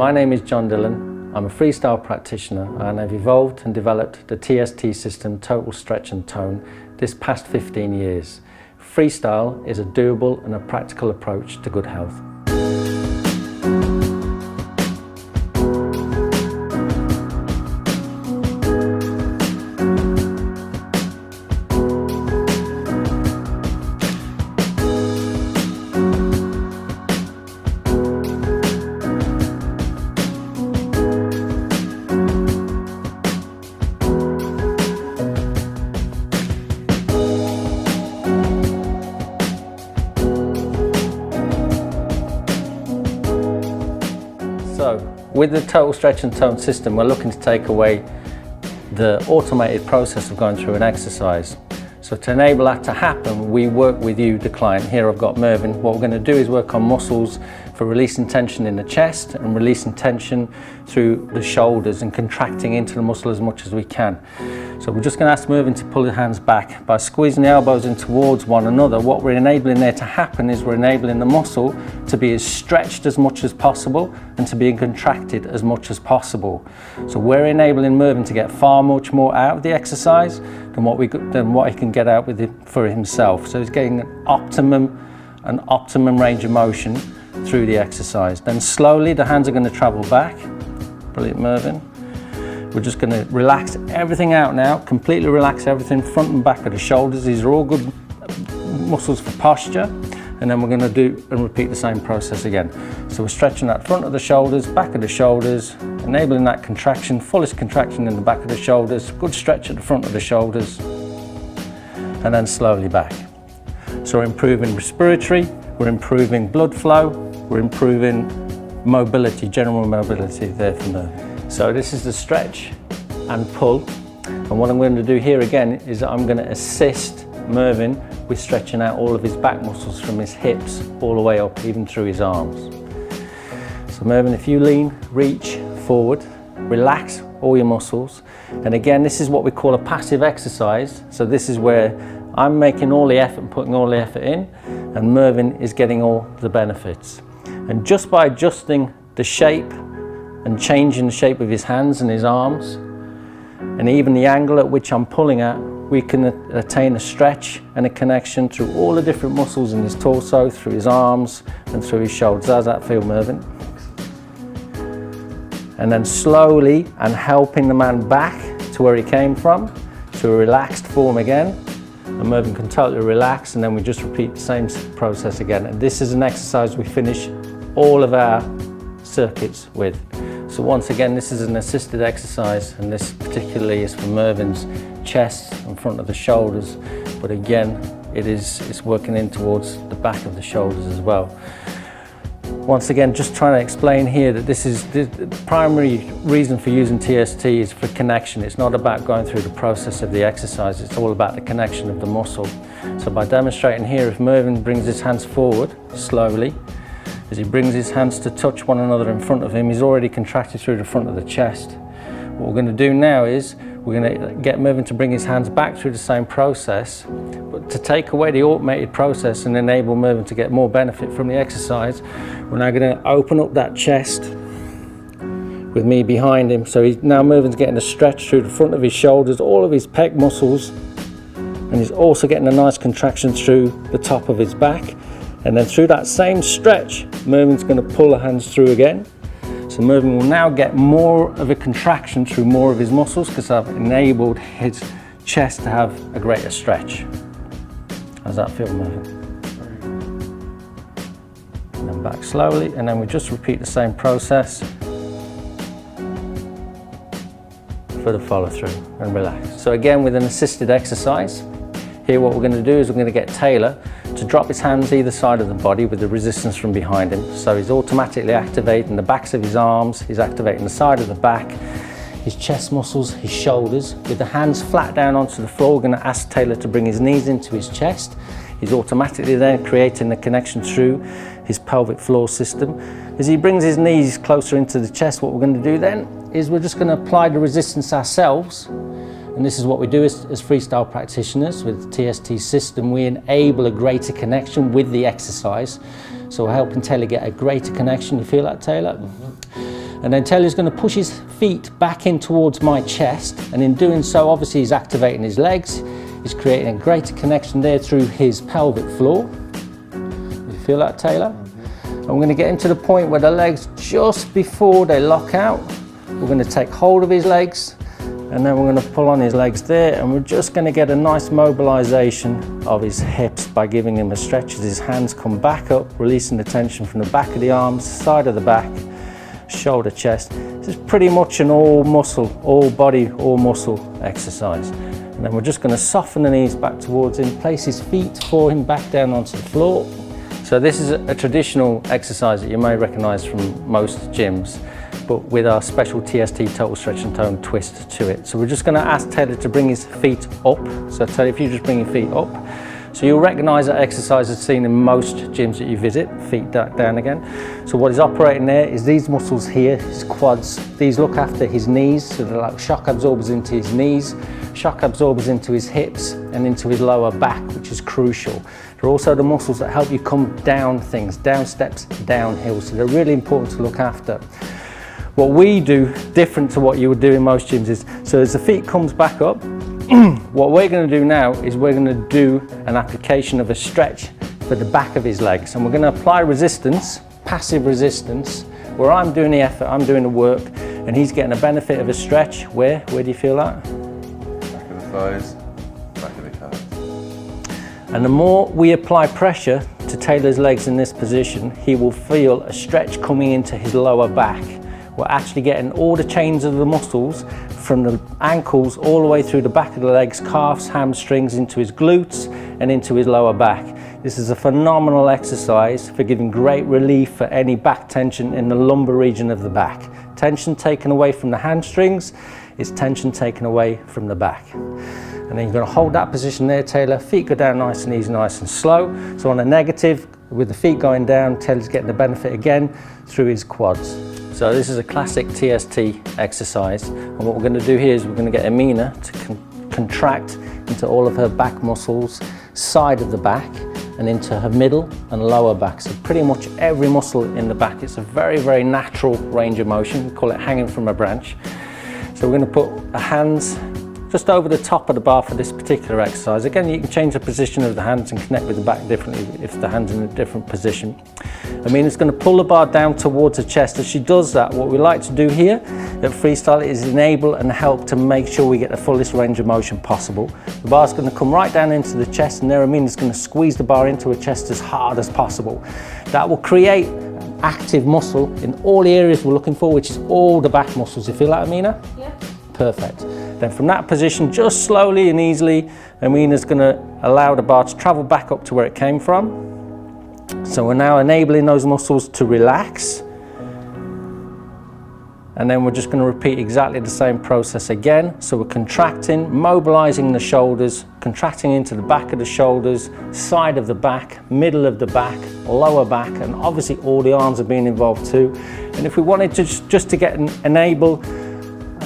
My name is John Dillon. I'm a freestyle practitioner and I've evolved and developed the TST system Total Stretch and Tone this past 15 years. Freestyle is a doable and a practical approach to good health. So, with the Total Stretch and Tone system, we're looking to take away the automated process of going through an exercise. So to enable that to happen, we work with you, the client. Here I've got Mervyn. What we're going to do is work on muscles for releasing tension in the chest and releasing tension through the shoulders and contracting into the muscle as much as we can. So we're just going to ask Mervyn to pull his hands back. By squeezing the elbows in towards one another, what we're enabling there to happen is we're enabling the muscle to be as stretched as much as possible and to be contracted as much as possible. So we're enabling Mervyn to get far much more out of the exercise than what he can get out with it for himself. So he's getting an optimum range of motion through the exercise. Then slowly the hands are going to travel back. Brilliant, Mervyn. We're just going to relax everything out now, completely relax everything, front and back of the shoulders. These are all good muscles for posture. And then we're going to do and repeat the same process again. So we're stretching that front of the shoulders, back of the shoulders, enabling that contraction, fullest contraction in the back of the shoulders, good stretch at the front of the shoulders, and then slowly back. So we're improving respiratory, we're improving blood flow, we're improving mobility, general mobility there for Mervyn. So this is the stretch and pull. And what I'm going to do here again is that I'm going to assist Mervyn with stretching out all of his back muscles from his hips all the way up, even through his arms. So Mervyn, if you lean, reach forward, relax all your muscles. And again, this is what we call a passive exercise. So this is where I'm making all the effort and putting all the effort in, and Mervyn is getting all the benefits. And just by adjusting the shape and changing the shape of his hands and his arms, and even the angle at which I'm pulling at, we can attain a stretch and a connection through all the different muscles in his torso, through his arms and through his shoulders. How's that feel, Mervyn? And then slowly and helping the man back to where he came from, to a relaxed form again. And Mervyn can totally relax, and then we just repeat the same process again. And this is an exercise we finish all of our circuits with. So once again, this is an assisted exercise, and this particularly is for Mervyn's chest and front of the shoulders, but again it's working in towards the back of the shoulders as well. Once again, just trying to explain here that this is the primary reason for using TST is for connection. It's not about going through the process of the exercise, it's all about the connection of the muscle. So by demonstrating here, if Mervyn brings his hands forward slowly, as he brings his hands to touch one another in front of him, he's already contracted through the front of the chest. What we're going to do now is we're going to get Mervyn to bring his hands back through the same process, but to take away the automated process and enable Mervyn to get more benefit from the exercise, we're now going to open up that chest with me behind him. So Mervyn's getting a stretch through the front of his shoulders, all of his pec muscles, and he's also getting a nice contraction through the top of his back. And then through that same stretch, Mervyn's going to pull the hands through again. So Mervyn will now get more of a contraction through more of his muscles because I've enabled his chest to have a greater stretch. How's that feel, Mervyn? And then back slowly, and then we just repeat the same process for the follow through and relax. So again, with an assisted exercise, here what we're going to do is we're going to get Taylor to drop his hands either side of the body with the resistance from behind him. So he's automatically activating the backs of his arms, he's activating the side of the back, his chest muscles, his shoulders. With the hands flat down onto the floor, we're going to ask Taylor to bring his knees into his chest. He's automatically then creating the connection through his pelvic floor system. As he brings his knees closer into the chest, what we're going to do then is we're just going to apply the resistance ourselves. And this is what we do as freestyle practitioners with the TST system. We enable a greater connection with the exercise. So we're helping Taylor get a greater connection. You feel that, Taylor? And then Taylor's going to push his feet back in towards my chest, and in doing so, obviously he's activating his legs. He's creating a greater connection there through his pelvic floor. You feel that, Taylor? And we're going to get him to the point where the legs, just before they lock out, we're going to take hold of his legs, and then we're going to pull on his legs there, and we're just going to get a nice mobilization of his hips by giving him a stretch as his hands come back up, releasing the tension from the back of the arms, side of the back, shoulder, chest. This is pretty much an all muscle, all body, all muscle exercise. And then we're just going to soften the knees back towards him, place his feet for him back down onto the floor. So this is a traditional exercise that you may recognize from most gyms, but with our special TST total stretch and tone twist to it. So we're just going to ask Taylor to bring his feet up. So Taylor, if you just bring your feet up. So you'll recognize that exercise is seen in most gyms that you visit, feet down again. So what is operating there is these muscles here, his quads. These look after his knees, so they're like shock absorbers into his knees, shock absorbers into his hips and into his lower back, which is crucial. They're also the muscles that help you come down things, down steps, downhill. So they're really important to look after. What we do different to what you would do in most gyms is, so as the feet comes back up, what we're going to do now is we're going to do an application of a stretch for the back of his legs, and we're going to apply resistance, passive resistance, where I'm doing the effort, I'm doing the work, and he's getting a benefit of a stretch. Where do you feel that? Back of the thighs, back of the calves. And the more we apply pressure to Taylor's legs in this position, he will feel a stretch coming into his lower back. We're actually getting all the chains of the muscles from the ankles all the way through the back of the legs, calves, hamstrings, into his glutes and into his lower back. This is a phenomenal exercise for giving great relief for any back tension in the lumbar region of the back. Tension taken away from the hamstrings is tension taken away from the back. And then you're going to hold that position there, Taylor. Feet go down nice and easy, nice and slow. So on a negative, with the feet going down, Taylor's getting the benefit again through his quads. So this is a classic TST exercise, and what we're going to do here is we're going to get Amina to contract into all of her back muscles, side of the back, and into her middle and lower back. So pretty much every muscle in the back. It's a very, very natural range of motion. We call it hanging from a branch. So we're going to put the hands just over the top of the bar for this particular exercise. Again, you can change the position of the hands and connect with the back differently if the hand's in a different position. Amina's going to pull the bar down towards her chest. As she does that, what we like to do here at Freestyle is enable and help to make sure we get the fullest range of motion possible. The bar's going to come right down into the chest, and there Amina's going to squeeze the bar into her chest as hard as possible. That will create active muscle in all the areas we're looking for, which is all the back muscles. You feel that, Amina? Yeah. Perfect. Then from that position, just slowly and easily, Amina's going to allow the bar to travel back up to where it came from. So we're now enabling those muscles to relax. And then we're just going to repeat exactly the same process again. So we're contracting, mobilizing the shoulders, contracting into the back of the shoulders, side of the back, middle of the back, lower back, and obviously all the arms are being involved too. And if we wanted to just to enable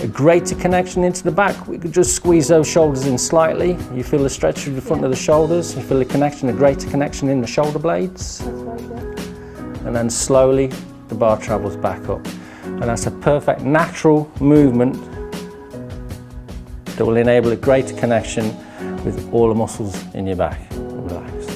a greater connection into the back, we could just squeeze those shoulders in slightly. You feel the stretch through the front of the shoulders, you feel the connection, a greater connection in the shoulder blades. That's right, yeah. And then slowly the bar travels back up. And that's a perfect natural movement that will enable a greater connection with all the muscles in your back. Relax.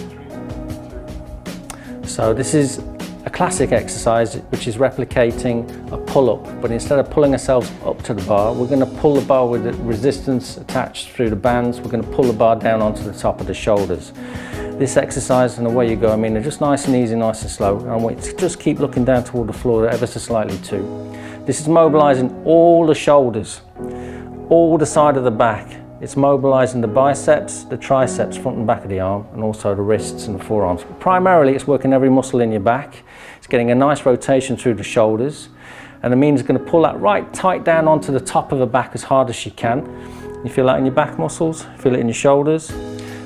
So this is a classic exercise which is replicating a pull-up, but instead of pulling ourselves up to the bar, we're going to pull the bar with the resistance attached through the bands. We're going to pull the bar down onto the top of the shoulders. This exercise, and away you go, I mean, they're just nice and easy, nice and slow. And I want you to just keep looking down toward the floor ever so slightly too. This is mobilizing all the shoulders, all the side of the back. It's mobilizing the biceps, the triceps, front and back of the arm, and also the wrists and the forearms. But primarily, it's working every muscle in your back. It's getting a nice rotation through the shoulders. And Amina's going to pull that right tight down onto the top of the back as hard as she can. You feel that in your back muscles, feel it in your shoulders.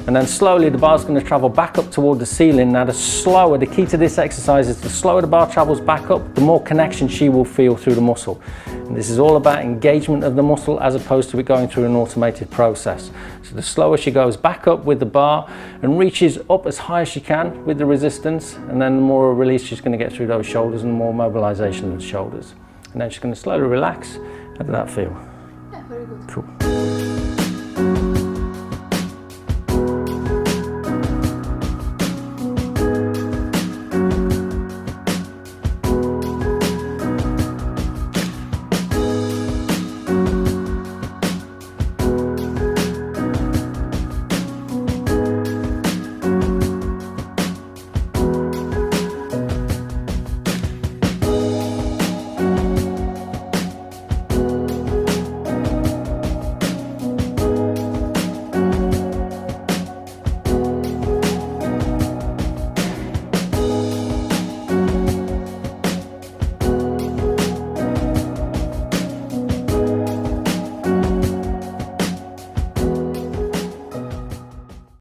And then slowly the bar's going to travel back up toward the ceiling. Now the key to this exercise is the slower the bar travels back up, the more connection she will feel through the muscle. And this is all about engagement of the muscle as opposed to it going through an automated process. So the slower she goes back up with the bar and reaches up as high as she can with the resistance, and then the more release she's going to get through those shoulders and the more mobilization of the shoulders. And then she's going to slowly relax. How did that feel? Yeah, very good. Cool.